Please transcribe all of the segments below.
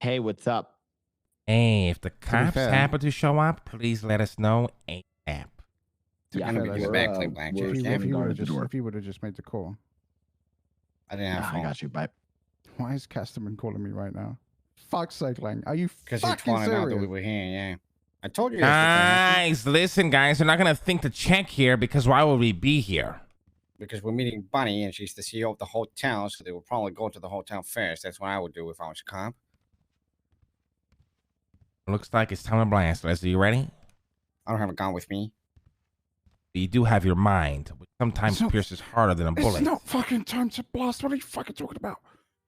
Hey, what's up? Hey, if the cops fair- happen to show up, please let us know ASAP. Yeah, I'm gonna be doing back, we're Blackjack. standing If guard at the door. if you would have just made the call. I didn't have Nah, phone. I got you. Bye. Why is Casterman calling me right now? Fuck's sake, Lang. Are you Because he fucking wanted out that we serious? were here. Yeah, I told you this was gonna happen Guys, listen, guys, we're not gonna think to check here because why would we be here? because we're meeting Bunny and she's the CEO of the hotel, so they will probably go to the hotel first. That's what I would do if I was a cop. Looks like it's time to blast. Leslie, you ready? I don't have a gun with me. You do have your mind, which sometimes It's not- pierces harder than a It's bullet. not fucking time to blast. What are you fucking talking about?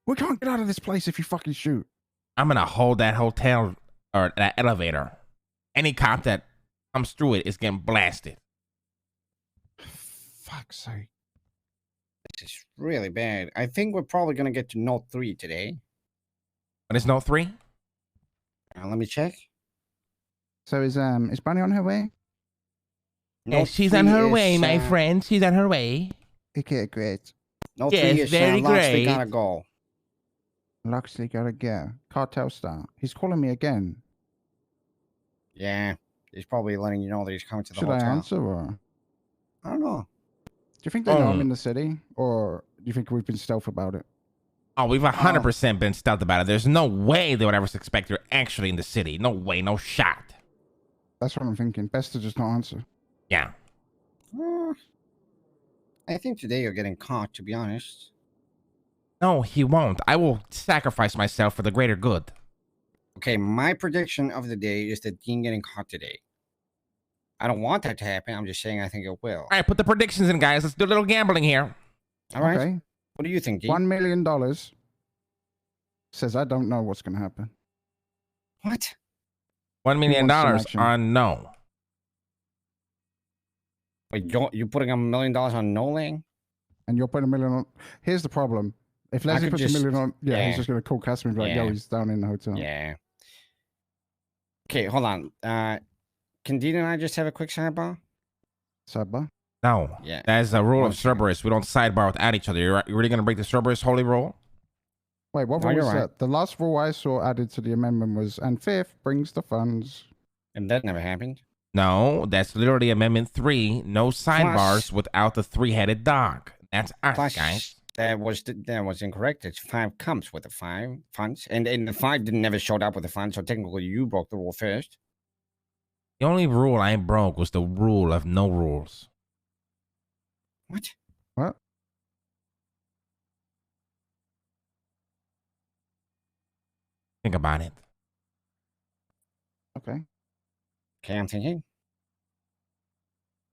We can't get out of this place if you fucking shoot. I'm gonna hold that hotel or that elevator. Any cop that comes through it is getting blasted. Fuck's sake. This is really bad. I think we're probably gonna get to Note 3 today. But it's no 3? Let me check. So is Bunny on her way? Note She's 3 on her is, way, my friend. She's on her way. Okay, great. Note Yes, 3 is very Loxley great. gotta go. Loxley gotta go. Cartel star. He's calling me again. Yeah, he's probably letting you know that he's coming to the Should I hotel. answer or? I don't know. Do you think they know I'm Oh. in the city? Or do you think we've been stealth about it? Oh, we've 100% been stealth about it. There's no way they would ever suspect you're actually in the city. No way, no shot. That's what I'm thinking. Best to just not answer. Yeah. I think today you're getting caught, to be honest. No, he won't. I will sacrifice myself for the greater good. Okay, my prediction of the day is that Dean getting caught today. I don't want that to happen. I'm just saying I think it will. All right, put the predictions in, guys. Let's do a little gambling here. All right. Okay. What do you think, Dean? $1 million says I don't know what's going to happen. What? $1 million wants some action? on no. Wait, you putting $1 million on No Lang? And you're putting $1 million on. Here's the problem. If Leslie could puts just- $1 million on, yeah, he's yeah. just going to call Casterman and be like, yo, Yeah. he's down in the hotel. Yeah. Okay, hold on. Can Dean and I just have a quick sidebar? Sabba? No. Yeah. That is a rule One of second. Cerberus. We don't sidebar without each other. You're really going to break the Cerberus holy rule? Wait, what No, rule you're was right. that? The last rule I saw added to the amendment was, and fifth brings the funds. And that never happened. No, that's literally Amendment 3. No sidebars Plus- without the three-headed dog. That's us, Plus, guys. that was incorrect. It's 5 comes with the 5 funds. And the 5 never showed up with the funds, so technically you broke the rule first. The only rule I broke was the rule of no rules. What? What? Think about it. Okay. Okay, I'm thinking.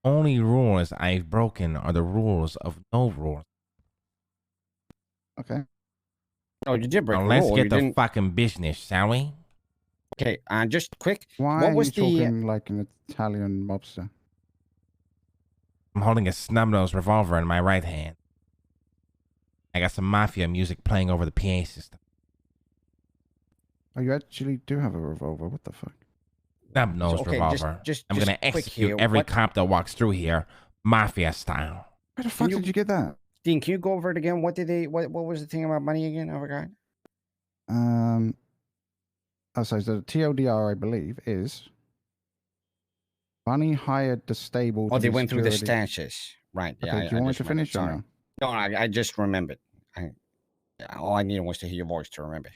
Only rules I've broken are the rules of no rules. Okay. Oh, you did break Now the let's rule. get You the didn't... fucking business, shall we? Okay, just quick. Why What are was you the... talking like an Italian mobster? I'm holding a snub-nosed revolver in my right hand. I got some mafia music playing over the PA system. Oh, you actually do have a revolver. What the fuck? Snub-nosed Okay, revolver. just I'm gonna quick execute here. every What- cop that walks through here, mafia style. Where the fuck you- did you get that? Dean, can you go over it again? What did they... What was the thing about money again? I forgot. So the TLDR, I believe, is Bunny hired the stable. Oh, to they be went through the security. stashes. Right. Okay, Yeah. do you want me just to remembered. finish or Sorry. no? No, I just remembered. All I needed was to hear your voice to remember.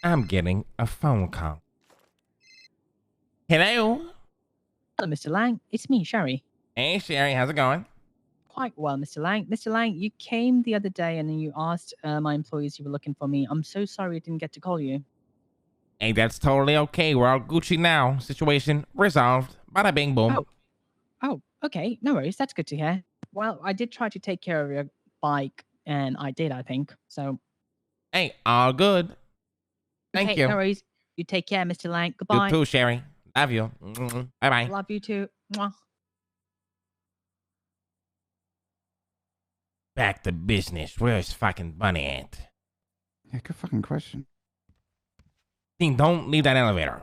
I'm getting a phone call. Hello? Hello, Mr. Lang. It's me, Sherry. Hey, Sherry, how's it going? Quite well, Mr. Lang. Mr. Lang, you came the other day and you asked my employees you were looking for me. I'm so sorry I didn't get to call you. Hey, that's totally okay. We're all Gucci now. Situation resolved. Bada bing boom. Oh, okay. No worries. That's good to hear. Well, I did try to take care of your bike, and I did, I think. So, Hey, all good. Thank okay, you. no worries. You take care, Mr. Lang. You Goodbye. too, Sherry. Love you. Bye-bye. Love you too. Mwah. Back to business. Where's fucking Bunny at? Yeah, good fucking question. Dean, don't leave that elevator.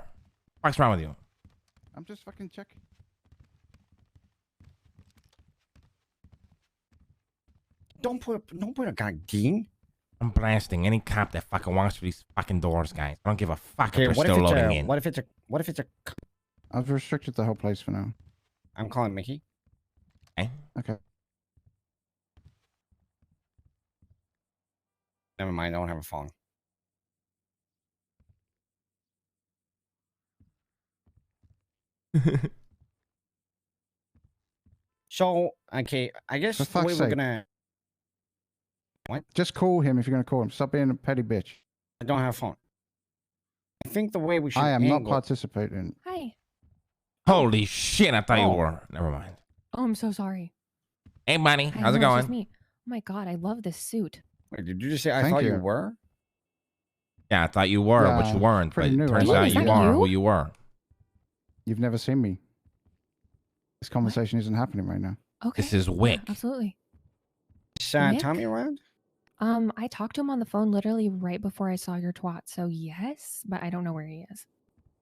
What's wrong with you? I'm just fucking checking. Don't put a guy, Dean. I'm blasting any cop that fucking walks through these fucking doors, guys. I don't give a fuck Okay, if they're still loading in. what if it's a? I've restricted the whole place for now. I'm calling Mickey. Okay. Never mind. I don't have a phone. So okay, I guess For the way fuck's we're sake. gonna. Just call him if you're going to call him. Stop being a petty bitch. I don't have a phone. I think the way we should. I am not angle- participating. Hi. Holy shit! I thought you Oh. were. Never mind. Oh, I'm so sorry. Hey, buddy, I how's it know, it's just going? me. Oh my god, I love this suit. Wait, did you just say I Thank thought you you. were? Yeah, I thought you were, but Yeah, you weren't. But pretty it new, turns right? out Is you that are you? who you were. You've never seen me. This conversation isn't happening right now. Okay. This is yeah, Wick. absolutely. Is Nick? Tommy around? I talked to him on the phone literally right before I saw your twat. So yes, but I don't know where he is.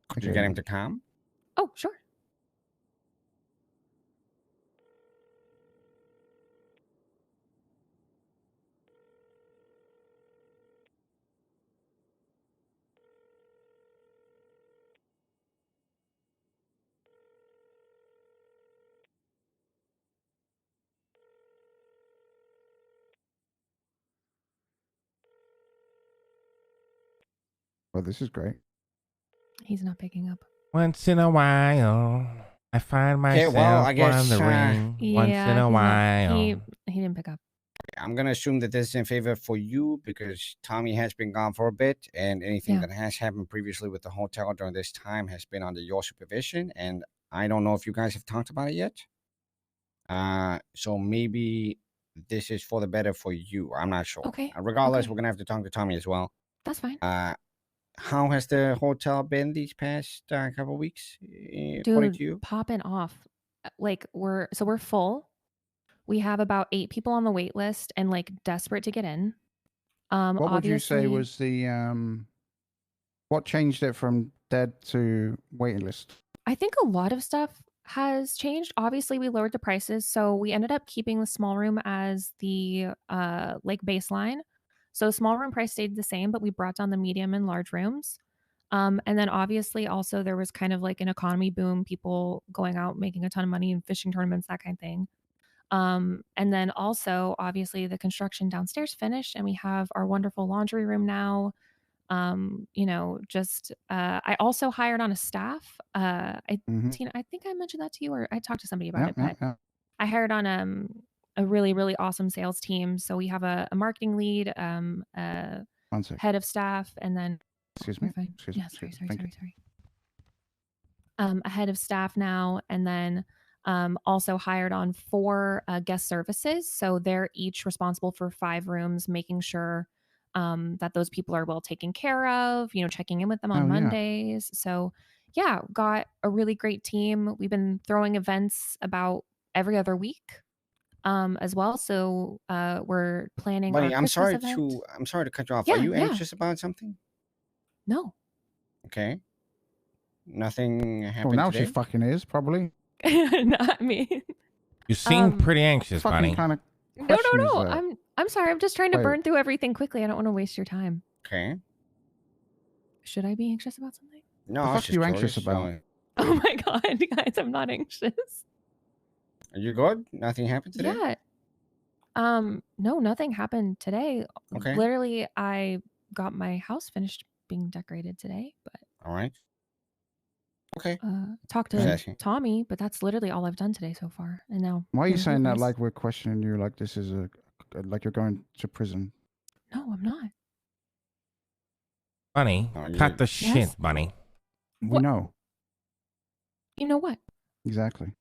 Could you Okay. get him to come? Oh, sure. Well, this is great. He's not picking up. Once in a while, I find Okay, myself well, I guess, wondering. Once in a he's while. not- he didn't pick up. I'm gonna assume that this is in favor for you because Tommy has been gone for a bit, and anything Yeah. that has happened previously with the hotel during this time has been under your supervision. And I don't know if you guys have talked about it yet. So maybe this is for the better for you. I'm not sure. Okay, Regardless, okay. we're gonna have to talk to Tommy as well. That's fine. How has the hotel been these past couple weeks? According to Dude, you? popping off. Like we're full. We have about 8 people on the wait list and like desperate to get in. What would you say obviously- was the what changed it from dead to waiting list? I think a lot of stuff has changed. Obviously, we lowered the prices, so we ended up keeping the small room as the like baseline. So small room price stayed the same, but we brought down the medium and large rooms. And then obviously also there was kind of like an economy boom, people going out making a ton of money in fishing tournaments, that kind of thing. And then also obviously the construction downstairs finished and we have our wonderful laundry room now. You know, just I also hired on a staff. Mhm. Tina, I think I mentioned that to you or I talked to somebody about Yeah, it, but I hired on a really, really awesome sales team. So we have a marketing lead, a One sec. head of staff, and then Excuse you're me. fine. Excuse Yeah, me. sorry. Thank you. A head of staff now, and then also hired on 4 guest services. So they're each responsible for 5 rooms, making sure that those people are well taken care of, you know, checking in with them on Oh, yeah. Mondays. So yeah, got a really great team. We've been throwing events about every other week as well. So we're planning Buddy, our I'm Christmas sorry event. I'm sorry to cut you off. Yeah, Are you yeah. anxious about something? No. Okay. Nothing Well, happened now today. she fucking is probably Not me. You seem pretty anxious, fucking buddy. kind of. No. I'm sorry. I'm just trying to Wait. burn through everything quickly. I don't want to waste your time. Okay. Should I be anxious about something? No, The I was fuck just are you anxious curious, about? so- Oh my god, guys, I'm not anxious. Are you good? Nothing happened today? Yeah. No, nothing happened today. Okay. Literally, I got my house finished being decorated today, but All right. Okay. talked Just to asking. Tommy, but that's literally all I've done today so far. And now Why are you gonna saying do that this. like we're questioning you? Like this is like you're going to prison? No, I'm not. Bunny, Oh, cut you- the shit, Yes? Bunny. We What? know You know what? exactly.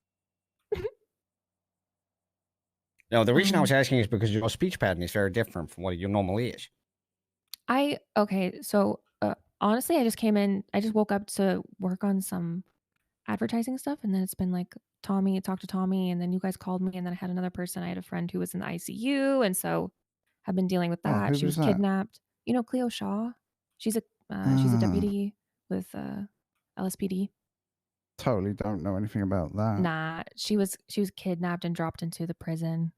No, the reason I was Um, asking is because your speech pattern is very different from what you normally is. Okay, so honestly, I just came in, I just woke up to work on some advertising stuff, and then it's been like talk to Tommy, and then you guys called me, and then I had another person. I had a friend who was in the ICU, and so I've been dealing with Oh, that. who She was was that? kidnapped. You know, Cleo Shaw. She's a Ah. deputy with LSPD. Totally don't know anything about that. Nah, she was kidnapped and dropped into the prison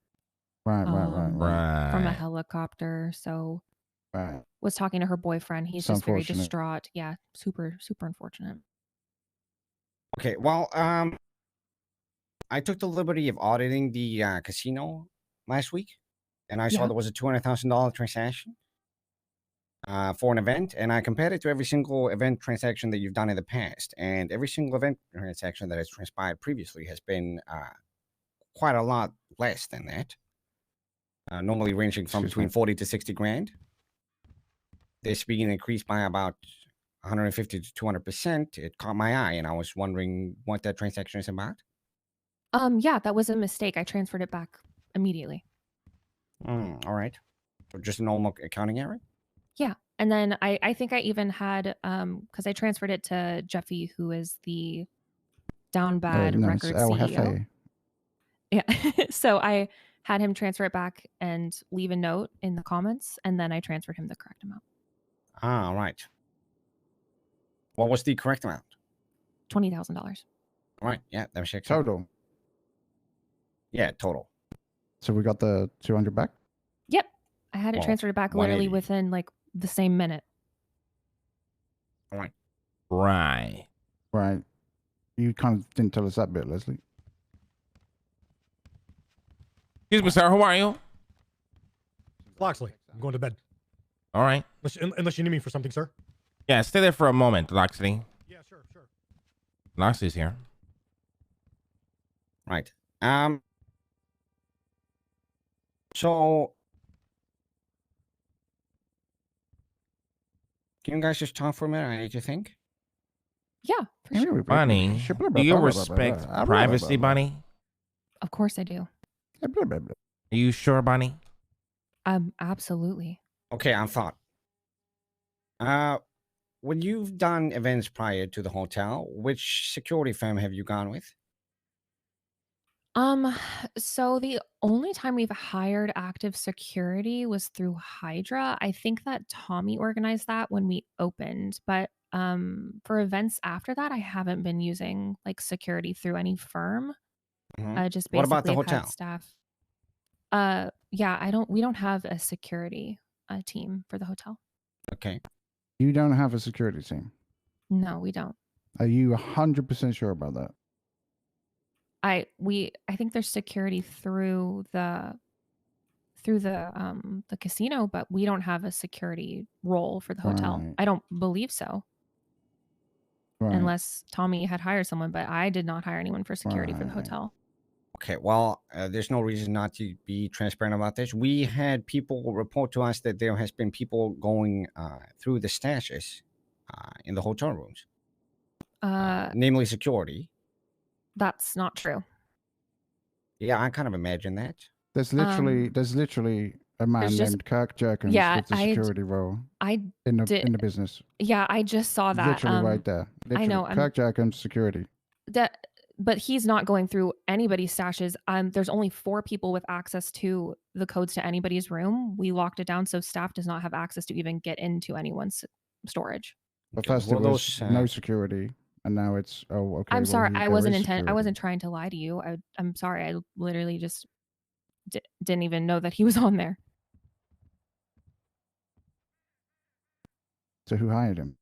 Right. from a Right. helicopter. So Right. was talking to her boyfriend. He's It's just very unfortunate. distraught. Yeah, super unfortunate. Okay, well, I took the liberty of auditing the casino last week, and I saw Yeah. there was a $200,000 transaction for an event, and I compared it to every single event transaction that you've done in the past, and every single event transaction that has transpired previously has been quite a lot less than that. Normally ranging from Excuse between me. 40 to 60 grand. This being increased by about 150 to 200%. It caught my eye, and I was wondering what that transaction is about. Yeah, that was a mistake. I transferred it back immediately. All right. So just a normal accounting error? Yeah. And then I think I even had because I transferred it to Jeffy, who is the Down Bad No, it's record El CEO. Jefe. Yeah. So I had him transfer it back and leave a note in the comments, and then I transferred him the correct amount. All right. What was the correct amount? $20,000. All right. Yeah, that was Total. Yeah, total. So we got the 200 back? Yep. I had it Well, transferred back literally 180. within like the same minute. All right. Right. Right. You kind of didn't tell us that bit, Leslie. Excuse me, sir. Who are you? Loxley, I'm going to bed. All right. Unless you need me for something, sir. Yeah, stay there for a moment, Loxley. Yeah, sure. Loxley's here. Right. So can you guys just talk for a minute? I need to think. Yeah, for sure. Bunny, do you respect privacy, Bunny? Of course I do. Are you sure, Bunny? Absolutely. Okay, on thought. When you've done events prior to the hotel, which security firm have you gone with? So the only time we've hired active security was through Hydra. I think that Tommy organized that when we opened, but for events after that, I haven't been using like security through any firm. Just What about the basically I've had hotel? staff. Yeah, we don't have a security team for the hotel. Okay. You don't have a security team. No, we don't. Are you 100% sure about that? I think there's security through the casino, but we don't have a security role for the hotel. Right. I don't believe so. Right. Unless Tommy had hired someone, but I did not hire anyone for security for the Right. hotel. Okay, well, there's no reason not to be transparent about this. We had people report to us that there has been people going through the stashes in the hotel rooms, namely security. That's not true. Yeah, I kind of imagine that. There's literally a man named Kirk Jerkins with the security role in the business. Yeah, I just saw that. Literally right there. Literally, I know. Kirk Jerkins security. But he's not going through anybody's stashes. There's only 4 people with access to the codes to anybody's room. We locked it down so staff does not have access to even get into anyone's storage. But first it was no security, and now it's okay. I'm sorry, I wasn't security. trying to lie to you. I'm sorry. I literally just didn't even know that he was on there. So who hired him?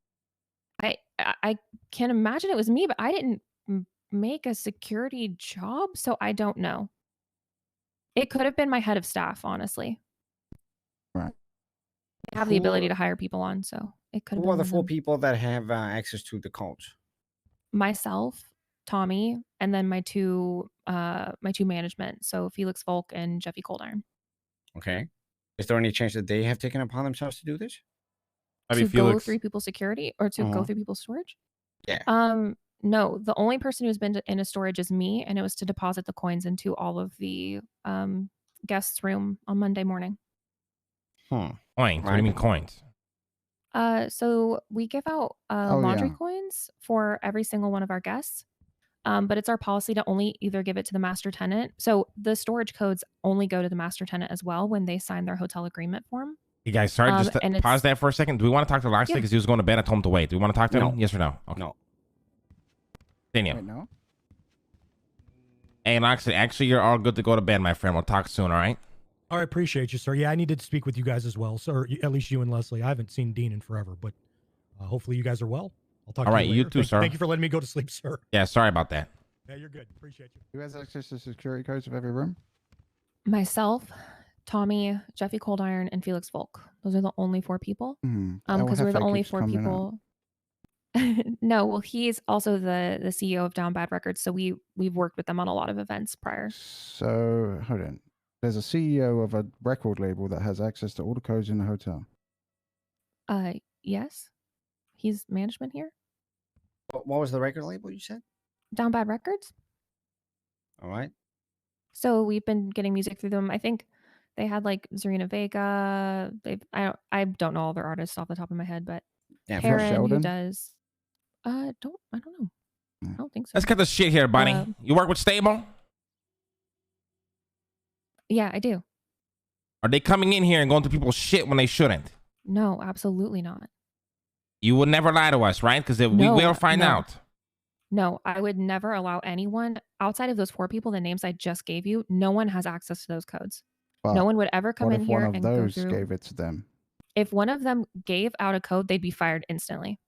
I can imagine it was me, but I didn't make a security job, so I don't know. It could have been my head of staff, honestly. Right. I have the ability to hire people on, so it could have been. Who are the 4 people that have access to the codes? Myself, Tommy, and then my two management, so Felix Volk and Jeffy Coldiron. Okay. Is there any chance that they have taken upon themselves to do this? To go through people's security or to go through people's storage? Yeah. No, the only person who's been in a storage is me, and it was to deposit the coins into all of the guests' room on Monday morning. Coins? What do you mean coins? So we give out laundry coins for every single one of our guests. But it's our policy to only either give it to the master tenant. So the storage codes only go to the master tenant as well when they sign their hotel agreement form. You guys, sorry, just pause that for a second. Do we want to talk to Loxley because he was going to bed? I told him to wait. Do we want to talk to him? Yes or no? Okay. No. Daniel. Wait, no? Hey, Loxley, actually, you're all good to go to bed, my friend. We'll talk soon, all right? I appreciate you, sir. Yeah, I needed to speak with you guys as well, sir. At least you and Leslie. I haven't seen Dean in forever, but hopefully you guys are well. I'll talk to you later. You too, sir. Thank you for letting me go to sleep, sir. Yeah, sorry about that. Yeah, you're good. Appreciate you. Who has access to the security codes of every room? Myself, Tommy, Jeffy Cold Iron, and Felix Volk. Those are the only 4 people. Because we're the only 4 people. No, well, he's also the CEO of Down Bad Records, so we've worked with them on a lot of events prior. So hold on. There's a CEO of a record label that has access to all the codes in the hotel. Yes. He's management here. What was the record label you said? Down Bad Records. All right. So we've been getting music through them. I think they had like Zarina Vega. I don't know all their artists off the top of my head, but Yeah, Karen, who does. I don't know. I don't think so. Let's get the shit here, Bunny. You work with Stable? Yeah, I do. Are they coming in here and going through people's shit when they shouldn't? No, absolutely not. You would never lie to us, right? Because we will find out. No, I would never allow anyone outside of those 4 people, the names I just gave you. No one has access to those codes. But no one would ever come in here and go through. What if one of those gave it to them? If one of them gave out a code, they'd be fired instantly.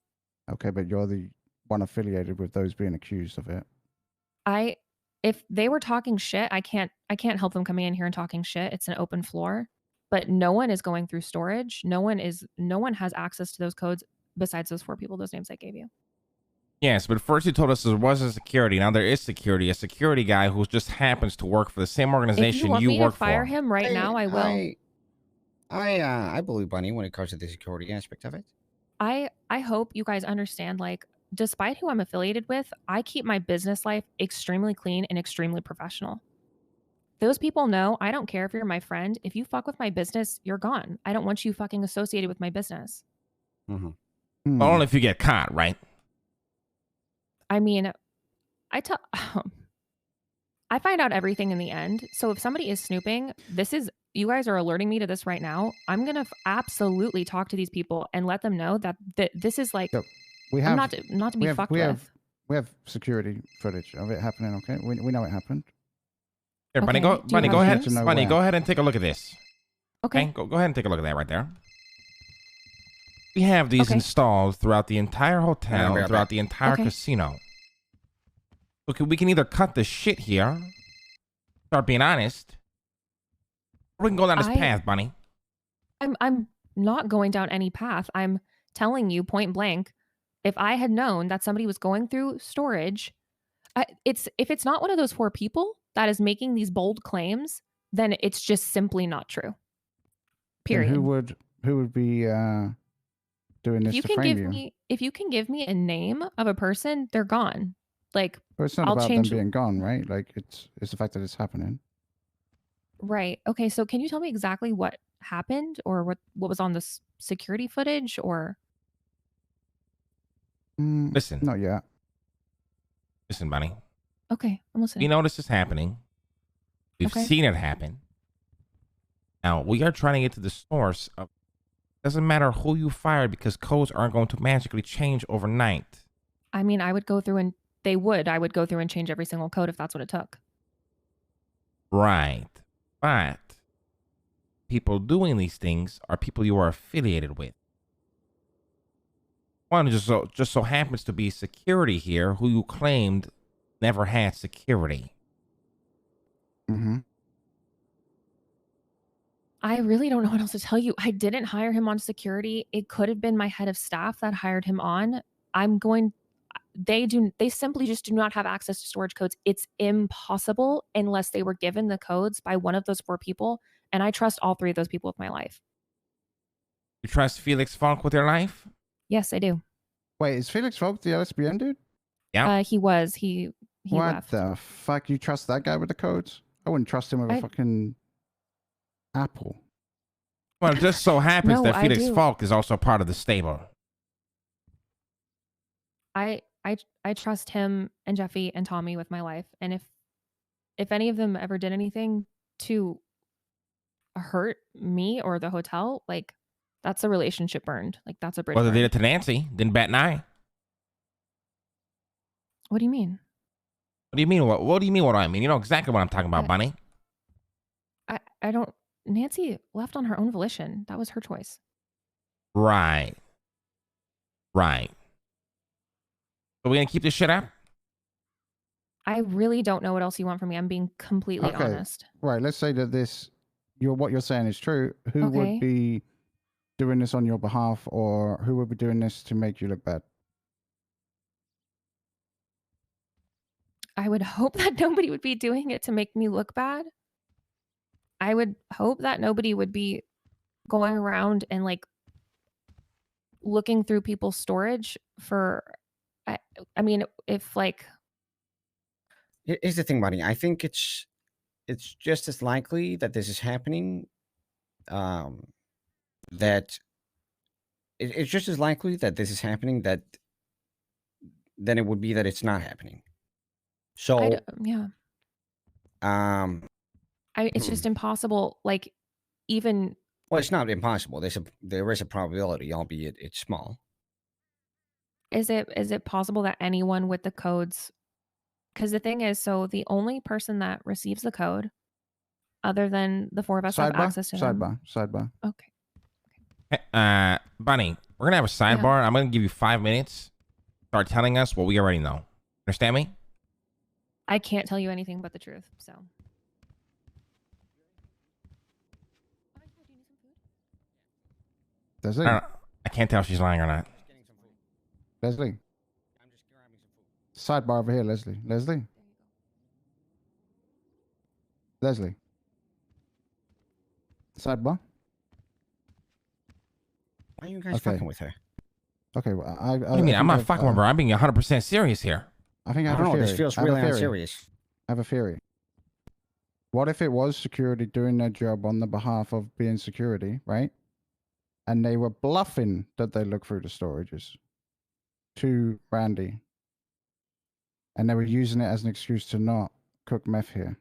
Okay, but you're the one affiliated with those being accused of it. If they were talking shit, I can't help them coming in here and talking shit. It's an open floor. But no one is going through storage. No one has access to those codes besides those 4 people, those names I gave you. Yes, but first you told us there wasn't security. Now there is security. A security guy who just happens to work for the same organization you work for. If you want me to fire him right now, I will. I believe Bunny when it comes to the security aspect of it. I hope you guys understand, like, despite who I'm affiliated with, I keep my business life extremely clean and extremely professional. Those people know I don't care if you're my friend. If you fuck with my business, you're gone. I don't want you fucking associated with my business. Mm-hmm. Only if you get caught, right? I mean, I find out everything in the end. So if somebody is snooping, you guys are alerting me to this right now. I'm going to absolutely talk to these people and let them know that this is like, we have, not to be fucked with. We have security footage of it happening. Okay. We know it happened. Here, Bunny, go ahead. Bunny, go ahead and take a look at this. Okay. Go ahead and take a look at that right there. We have these installed throughout the entire hotel, throughout the entire casino. Okay, we can either cut the shit here, start being honest, or we can go down this path, Bunny. I'm not going down any path. I'm telling you point blank, if I had known that somebody was going through storage, if it's not one of those 4 people that is making these bold claims, then it's just simply not true. Period. And who would be doing this to frame you? If you can give me a name of a person, they're gone. Like, well, it's not about them being gone, right? Like, it's the fact that it's happening. Right. Okay. So can you tell me exactly what happened or what was on the security footage or? Listen. Not yet. Listen, Bunny. Okay. I'm listening. We know this is happening. We've seen it happen. Now, we are trying to get to the source of. Doesn't matter who you fired because codes aren't going to magically change overnight. I mean, I would go through and I would go through and change every single code if that's what it took. Right. But people doing these things are people you are affiliated with. One just so happens to be security here who you claimed never had security. Mm-hmm. I really don't know what else to tell you. I didn't hire him on security. It could have been my head of staff that hired him on. They simply just do not have access to storage codes. It's impossible unless they were given the codes by one of those 4 people. And I trust all 3 of those people with my life. You trust Felix Falk with your life? Yes, I do. Wait, is Felix Falk the LSBN dude? Yeah. He was. He left. What the fuck? You trust that guy with the codes? I wouldn't trust him with a fucking apple. Well, it just so happens that Felix Falk is also part of the stable. I trust him and Jeffy and Tommy with my life. And if any of them ever did anything to hurt me or the hotel, like, that's a relationship burned. Like, that's a bridge. Well, they did it to Nancy. Didn't bat an eye. What do you mean? What do you mean? What do you mean? What do I mean? You know exactly what I'm talking about, Bunny. I don't. Nancy left on her own volition. That was her choice. Right. Right. Are we gonna keep this shit up? I really don't know what else you want from me. I'm being completely honest. Right. Let's say that what you're saying is true. Who would be doing this on your behalf, or who would be doing this to make you look bad? I would hope that nobody would be doing it to make me look bad. I would hope that nobody would be going around and like looking through people's storage for, I mean, if like. Here's the thing, buddy. I think it's just as likely that this is happening. That it's just as likely that this is happening than it would be that it's not happening. So yeah. It's just impossible. Like, even. Well, it's not impossible. There is a probability, albeit it's small. Is it possible that anyone with the codes? Because the thing is, so the only person that receives the code, other than the four of us, have access to them. Sidebar. Okay. Bunny, we're gonna have a sidebar. Yeah. I'm gonna give you 5 minutes. Start telling us what we already know. Understand me? I can't tell you anything but the truth. So. Leslie? I can't tell if she's lying or not. Leslie? I'm just grabbing some food. Sidebar over here, Leslie. Leslie? Leslie? Sidebar? Why are you guys fucking with her? Okay, well, what do you mean? I'm not fucking with her. I'm being 100% serious here. I think I don't know. This feels really unserious. I have a theory. What if it was security doing their job on the behalf of being security, right? And they were bluffing that they look through the storages to Randy. And they were using it as an excuse to not cook meth here.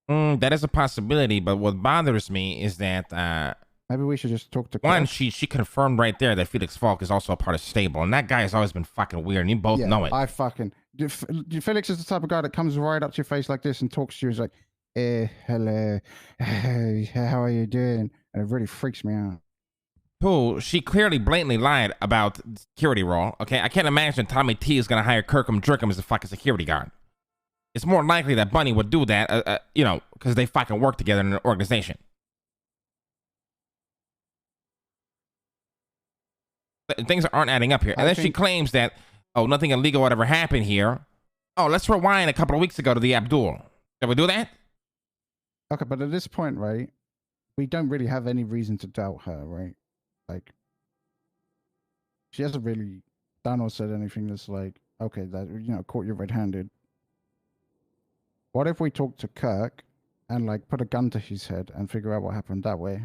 That is a possibility, but what bothers me is that maybe we should just talk to one. She confirmed right there that Felix Falk is also a part of Stable, and that guy has always been fucking weird, and you both know it. Felix is the type of guy that comes right up to your face like this and talks to you. He's like, hello, hey, how are you doing? And it really freaks me out. Who? She clearly blatantly lied about security role. Okay, I can't imagine Tommy T is gonna hire Kirkham Jerkham as a fucking security guard. It's more likely that Bunny would do that, because they fucking work together in an organization. Things aren't adding up here. And then she claims that, nothing illegal would ever happen here. Oh, let's rewind a couple of weeks ago to the Abdul. Did we do that? Okay, but at this point, right, we don't really have any reason to doubt her, right? Like, she hasn't really done or said anything that's like, okay, that, caught you red-handed. What if we talk to Kirk and, like, put a gun to his head and figure out what happened that way?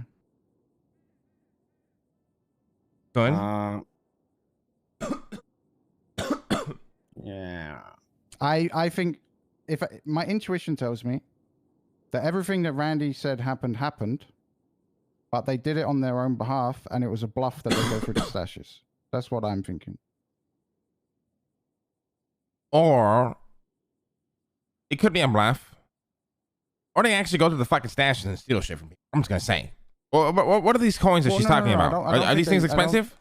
Good. Yeah. I think my intuition tells me that everything that Randy said happened, but they did it on their own behalf, and it was a bluff that they go through the stashes. That's what I'm thinking. Or it could be a bluff. Or they actually go to the fucking stashes and steal shit from me. I'm just gonna say. What are these coins that she's talking about? Are these things expensive?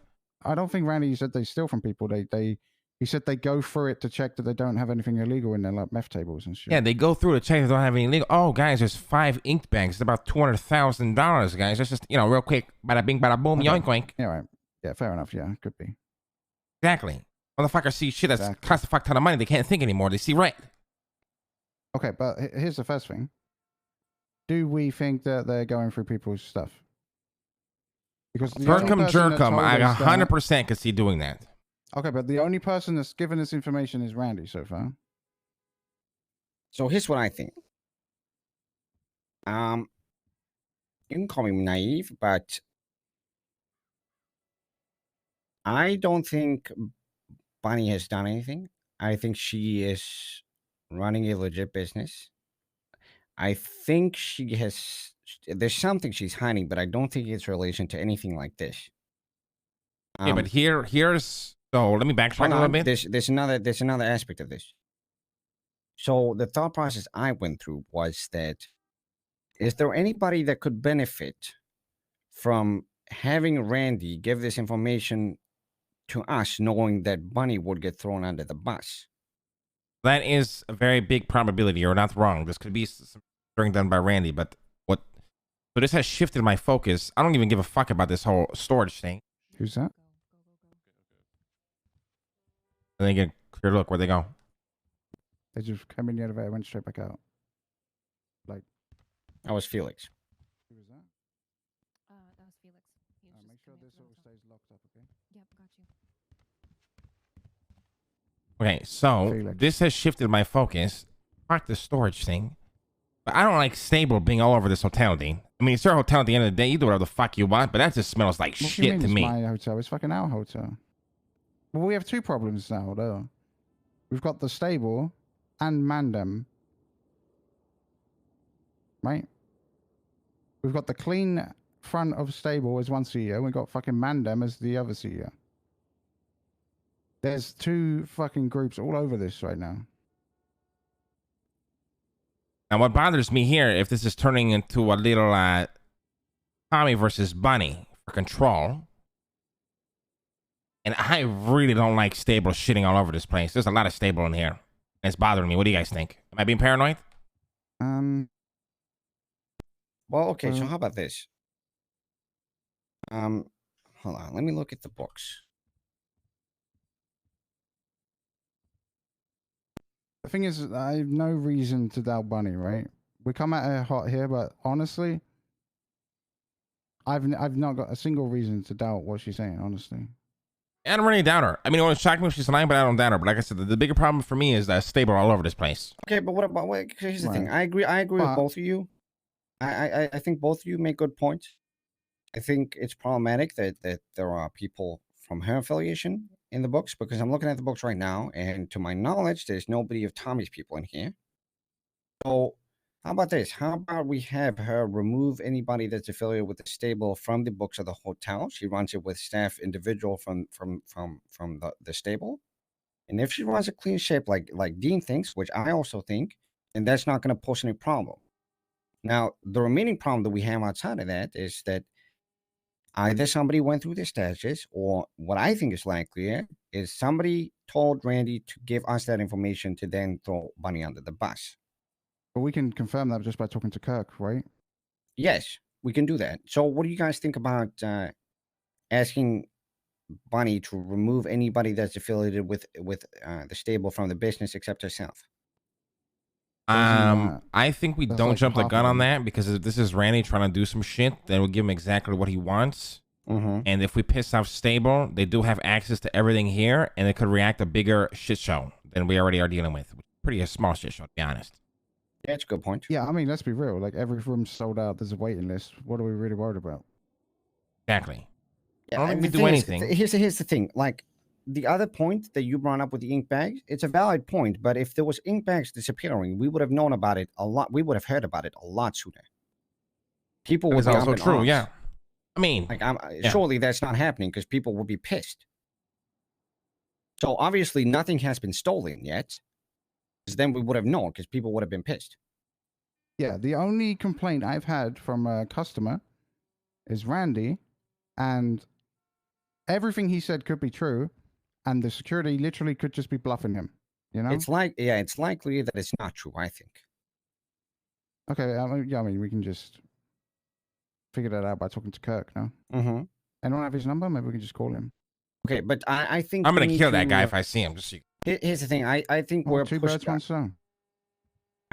I don't think Randy said they steal from people. He said they go through it to check that they don't have anything illegal in there, like meth tables and shit. Yeah, they go through to check they don't have any illegal. Oh, guys, there's 5 ink bags. It's about $200,000, guys. That's just, real quick. Bada bing, bada boom, yoink, yoink. Yeah, right. Yeah, fair enough. Yeah, could be. Exactly. Motherfuckers see shit that's cost a fuck ton of money. They can't think anymore. They see red. Okay, but here's the first thing. Do we think that they're going through people's stuff? Because Jerkham, I 100% could see doing that. Okay, but the only person that's given this information is Randy so far. So here's what I think. You can call me naive, but I don't think Bunny has done anything. I think she is running a legit business. I think there's something she's hiding, but I don't think it's relation to anything like this. Yeah, but here's so let me backtrack a little bit. There's another aspect of this. So the thought process I went through was that, is there anybody that could benefit from having Randy give this information to us, knowing that Bunny would get thrown under the bus? That is a very big probability. You're not wrong. This could be something done by Randy, but what? So this has shifted my focus. I don't even give a fuck about this whole storage thing. Who's that? And they get a clear look. Where'd they go? They just came in the elevator, went straight back out. Like, That was Felix. who was that? That was Felix. He was Make just sure coming this to all the stays locked up, okay? Yep, got you. Okay, so Felix. this has shifted my focus. Fuck the storage thing. But I don't like Stable being all over this hotel, Dean. I mean, it's your hotel at the end of the day. You do whatever the fuck you want, but that just smells like What do you shit mean to it's me. my hotel? It's fucking our hotel. Well, we have two problems now, though. We've got the stable and Mandem. Right? We've got the clean front of stable as one CEO. We've got fucking Mandem as the other CEO. There's two fucking groups all over this right now. Now, what bothers me here, if this is turning into a little Tommy versus Bunny for control, and I really don't like Stable shitting all over this place. There's a lot of Stable in here. It's bothering me. What do you guys think? Am I being paranoid? Well, okay, so how about this? Hold on, let me look at the books. The thing is, I have no reason to doubt Bunny, right? We come at her hot here, but honestly, I've not got a single reason to doubt what she's saying, honestly. I don't really doubt her. I mean, it would shock me if she's lying, but I don't doubt her. But like I said, the bigger problem for me is that Stable all over this place. Okay, but what about, here's the thing. I agree with both of you. I think both of you make good points. I think it's problematic that there are people from her affiliation in the books, because I'm looking at the books right now, and to my knowledge, there's nobody of Tommy's people in here. So how about this? How about we have her remove anybody that's affiliated with the stable from the books of the hotel? She runs it with staff individual from the stable. And if she runs a clean ship like Dean thinks, which I also think, then that's not going to pose any problem. Now, the remaining problem that we have outside of that is that either somebody went through the stashes, or what I think is likelier is somebody told Randy to give us that information to then throw Bunny under the bus. But we can confirm that just by talking to Kirk, right? Yes, we can do that. So what do you guys think about asking Bunny to remove anybody that's affiliated with the stable from the business except herself? I think we don't like jump the half gun of on them. that, because if this is Randy trying to do some shit, then we'll give him exactly what he wants. Mm-hmm. And if we piss off Stable, they do have access to everything here, and it could react a bigger shit show than we already are dealing with. Pretty a small shit show, to be honest. Yeah, that's a good point. Yeah, I mean, let's be real. Like, every room's sold out. There's a waiting list. What are we really worried about? Exactly. Yeah, I don't and think the we do thing is, anything. Here's the thing. Like, the other point that you brought up with the ink bags, it's a valid point. But if there was ink bags disappearing, we would have known about it a lot. We would have heard about it a lot sooner. People would That's be also up in true. arms. Yeah. I mean, Like, surely that's not happening, because people would be pissed. So obviously nothing has been stolen yet, because then we would have known, because people would have been pissed. Yeah, the only complaint I've had from a customer is Randy, and everything he said could be true, and the security literally could just be bluffing him. You know? It's likely that it's not true, I think. Okay, I mean, we can just figure that out by talking to Kirk, no? Mm-hmm. Anyone have his number? Maybe we can just call him. Okay, but I think I'm we going to need kill that guy if I see him. Just so you... Here's the thing. I think Oh, we're two birds, pushing. one stone.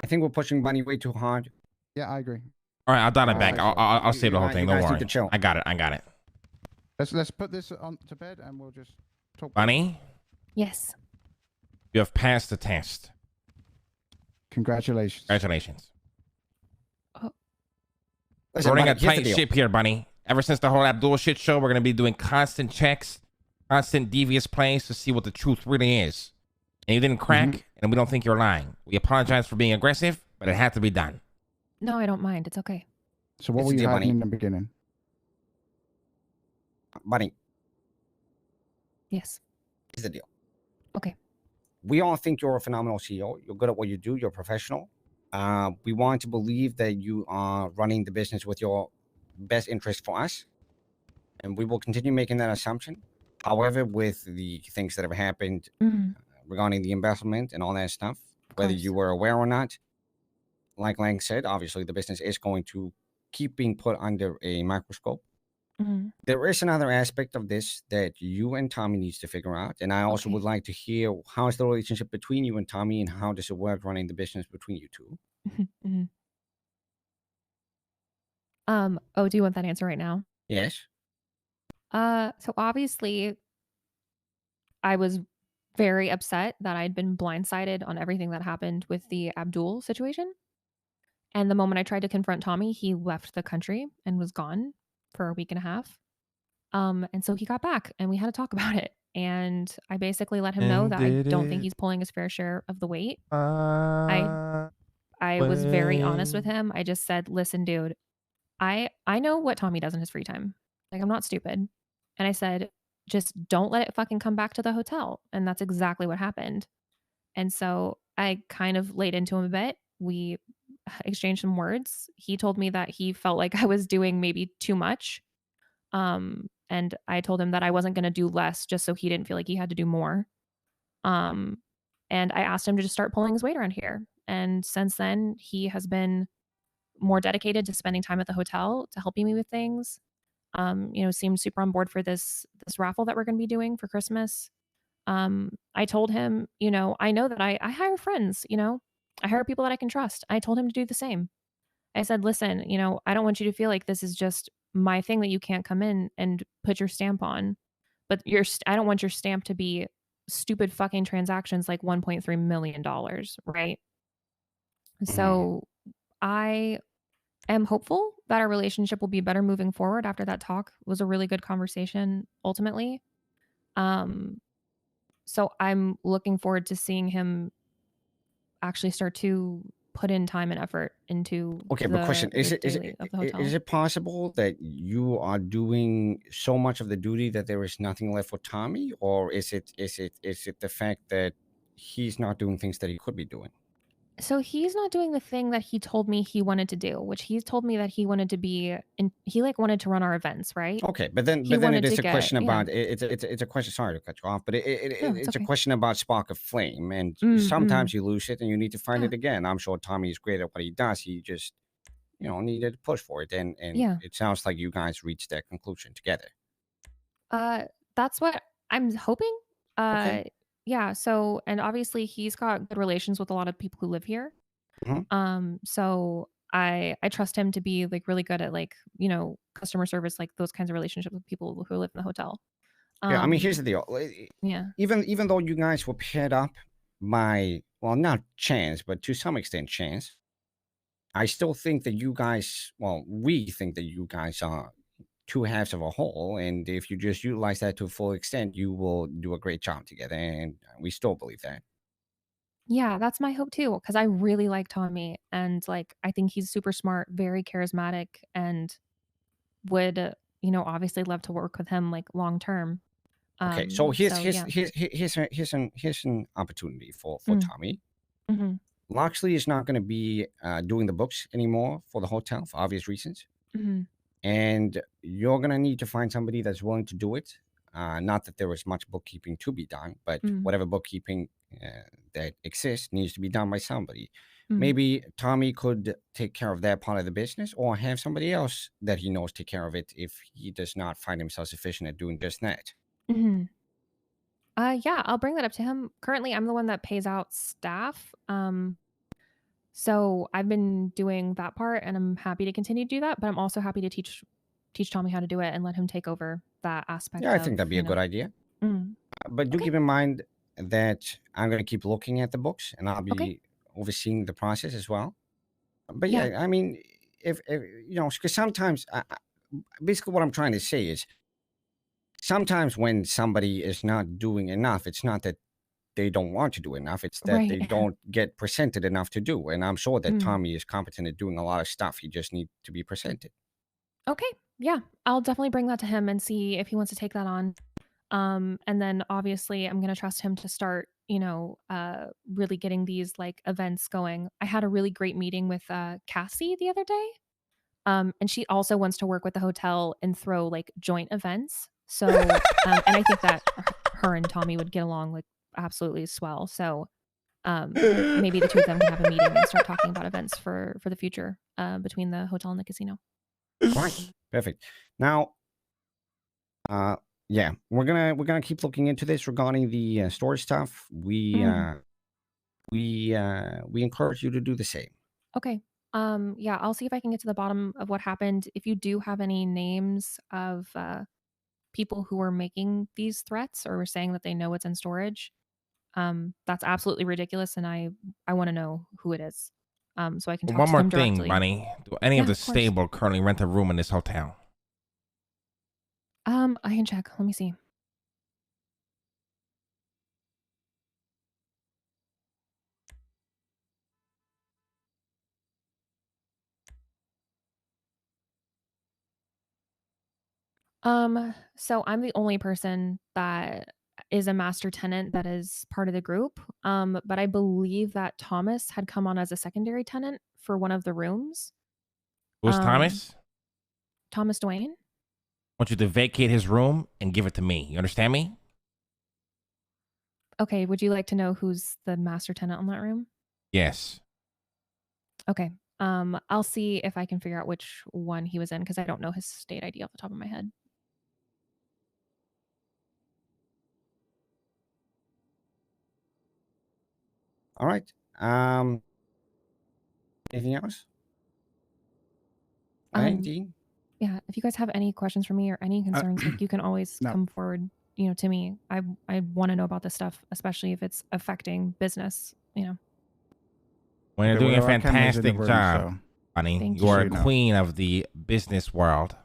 I think we're pushing Bunny way too hard. Yeah, I agree. All right, I'll dial it All back. right, I'll save the whole thing. you Don't guys need worry. to chill. I got it. Let's put this on to bed, and we'll just talk. Bunny, Yes. you have passed the test. Congratulations. Congratulations. Listen, We're running a Bunny, here's the tight deal. ship here, Bunny. Ever since the whole Abdul shit show, we're going to be doing constant checks, constant devious plays to see what the truth really is. And you didn't crack, and we don't think you're lying. We apologize for being aggressive, but it had to be done. No, I don't mind. It's okay. So what It's were the you deal, hiding Bunny. in the beginning? Bunny, Yes. here's the deal. Okay. we all think you're a phenomenal CEO. You're good at what you do. You're professional. We want to believe that you are running the business with your best interest for us, and we will continue making that assumption. However, with the things that have happened regarding the embezzlement and all that stuff, whether you were aware or not, like Lang said, obviously the business is going to keep being put under a microscope. There is another aspect of this that you and Tommy needs to figure out, and I also would like to hear how's the relationship between you and Tommy, and how does it work running the business between you two? Oh, do you want that answer right now? Yes. So obviously I was very upset that I'd been blindsided on everything that happened with the Abdul situation. And the moment I tried to confront Tommy, he left the country and was gone for a week and a half. And so he got back and we had to talk about it. And I basically let him know that I don't think he's pulling his fair share of the weight. I was very honest with him. I just said, listen, dude, I know what Tommy does in his free time. Like, I'm not stupid. And I said, just don't let it fucking come back to the hotel. And that's exactly what happened. And so I kind of laid into him a bit. We exchanged some words. He told me that he felt like I was doing maybe too much. And I told him that I wasn't going to do less just so he didn't feel like he had to do more. And I asked him to just start pulling his weight around here. And since then, he has been more dedicated to spending time at the hotel, to helping me with things. Seemed super on board for this raffle that we're going to be doing for Christmas. I told him, I know that I hire friends, I hire people that I can trust. I told him to do the same. I said, listen, I don't want you to feel like this is just my thing that you can't come in and put your stamp on, but I don't want your stamp to be stupid fucking transactions like $1.3 million. Right. So I am hopeful that our relationship will be better moving forward after that talk. It was a really good conversation ultimately. So I'm looking forward to seeing him actually start to put in time and effort into but question, is it possible that you are doing so much of the duty that there is nothing left for Tommy, or is it the fact that he's not doing things that he could be doing? So he's not doing the thing that he told me he wanted to do, which he's told me that he wanted to be, he wanted to run our events, right? Okay, but then it is a question about it's a question. Sorry to cut you off, but it's a question about spark of flame, and sometimes you lose it and you need to find it again. I'm sure Tommy is great at what he does. He just needed to push for it, and it sounds like you guys reached that conclusion together. That's what I'm hoping. Okay. Yeah. So, and obviously he's got good relations with a lot of people who live here. So I trust him to be like really good at customer service, like those kinds of relationships with people who live in the hotel. Yeah. I mean, here's the deal. Yeah. Even though you guys were paired up by, well, not chance, but to some extent chance, I still think that we think that you guys are two halves of a whole, and if you just utilize that to a full extent, you will do a great job together, and we still believe that. Yeah, that's my hope too, because I really like Tommy, and I think he's super smart, very charismatic, and would obviously love to work with him long term. Okay, so here's an opportunity for Tommy. Loxley is not going to be doing the books anymore for the hotel for obvious reasons. And you're going to need to find somebody that's willing to do it. Not that there is much bookkeeping to be done, but whatever bookkeeping that exists needs to be done by somebody. Maybe Tommy could take care of that part of the business, or have somebody else that he knows take care of it if he does not find himself sufficient at doing just that. Yeah, I'll bring that up to him. Currently, I'm the one that pays out staff. So I've been doing that part, and I'm happy to continue to do that. But I'm also happy to teach Tommy how to do it and let him take over that aspect. Yeah, I think that'd be a good idea. But do keep in mind that I'm going to keep looking at the books, and I'll be overseeing the process as well. But yeah, I mean, if because sometimes, basically what I'm trying to say is, sometimes when somebody is not doing enough, it's not that they don't want to do enough. It's that they don't get presented enough to do. And I'm sure that Tommy is competent at doing a lot of stuff. He just needs to be presented. Okay. Yeah. I'll definitely bring that to him and see if he wants to take that on. And then obviously I'm gonna trust him to start, really getting these like events going. I had a really great meeting with Cassie the other day. And she also wants to work with the hotel and throw like joint events. So, and I think that her and Tommy would get along like absolutely swell. So, maybe the two of them can have a meeting and start talking about events for the future between the hotel and the casino. Right. Perfect. Now, yeah, we're gonna keep looking into this regarding the storage stuff. We encourage you to do the same. Okay. Yeah, I'll see if I can get to the bottom of what happened. If you do have any names of people who are making these threats or were saying that they know what's in storage, that's absolutely ridiculous, and I want to know who it is, so I can talk One to more them thing, directly. Bunny. Do any of Yeah, the of course. stable currently rent a room in this hotel? I can check. Let me see. So I'm the only person that is a master tenant that is part of the group. But I believe that Thomas had come on as a secondary tenant for one of the rooms. Who's Um, Thomas? Thomas Dwayne. I want you to vacate his room and give it to me. You understand me? Okay, would you like to know who's the master tenant on that room? Yes. Okay. I'll see if I can figure out which one he was in because I don't know his state ID off the top of my head. All right. Anything else? Dean? Yeah, if you guys have any questions for me or any concerns, like you can always No. come forward, to me. I want to know about this stuff, especially if it's affecting business, Well, Okay, you're doing well, a our camera's in the fantastic room, job, so- Bunny. Thank You are you. a queen of the business world.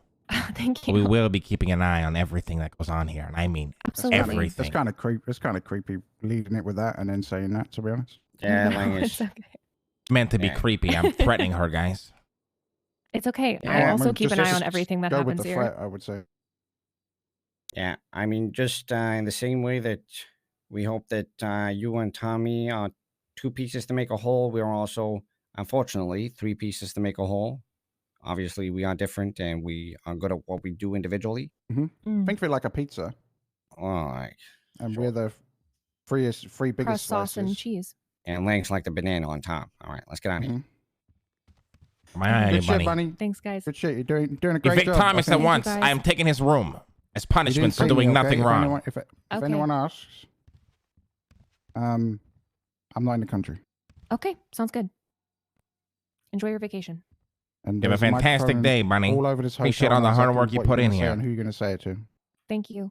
Thank you. We will be keeping an eye on everything that goes on here, and I mean Absolutely. everything. That's kind of creepy. It's kind of creepy leading it with that and then saying that. To be honest. Yeah, No, Lang it's is. okay. It's meant to be Yeah. creepy. I'm threatening her, guys. It's okay. Yeah, I'll I also mean, keep an just eye on everything that go happens with the here. threat, I would say. Yeah, I mean, just in the same way that we hope that you and Tommy are two pieces to make a whole, we are also, unfortunately, three pieces to make a whole. Obviously, we are different and we are good at what we do individually. Mm. Think of it like a pizza, All right. and Sure. we're the three biggest Crust, sauce, and slices. cheese. And Lang's like the banana on top. All right, let's get on here. Mhm. My eye on you, Good shit, Bunny. Bunny. Thanks, guys. Good shit. You're doing a great Evict job. Thomas I at think. once. guys. I am taking his room as You punishment didn't for see doing me, okay? nothing If wrong. Anyone, if Okay. anyone asks, I'm not in the country. Okay, sounds good. Enjoy your vacation. And You have a there's fantastic microphone day, Bunny. all over this hotel. Appreciate all the knows hard exactly work you what put you're in gonna say here. and who you're going to say it to. Thank you.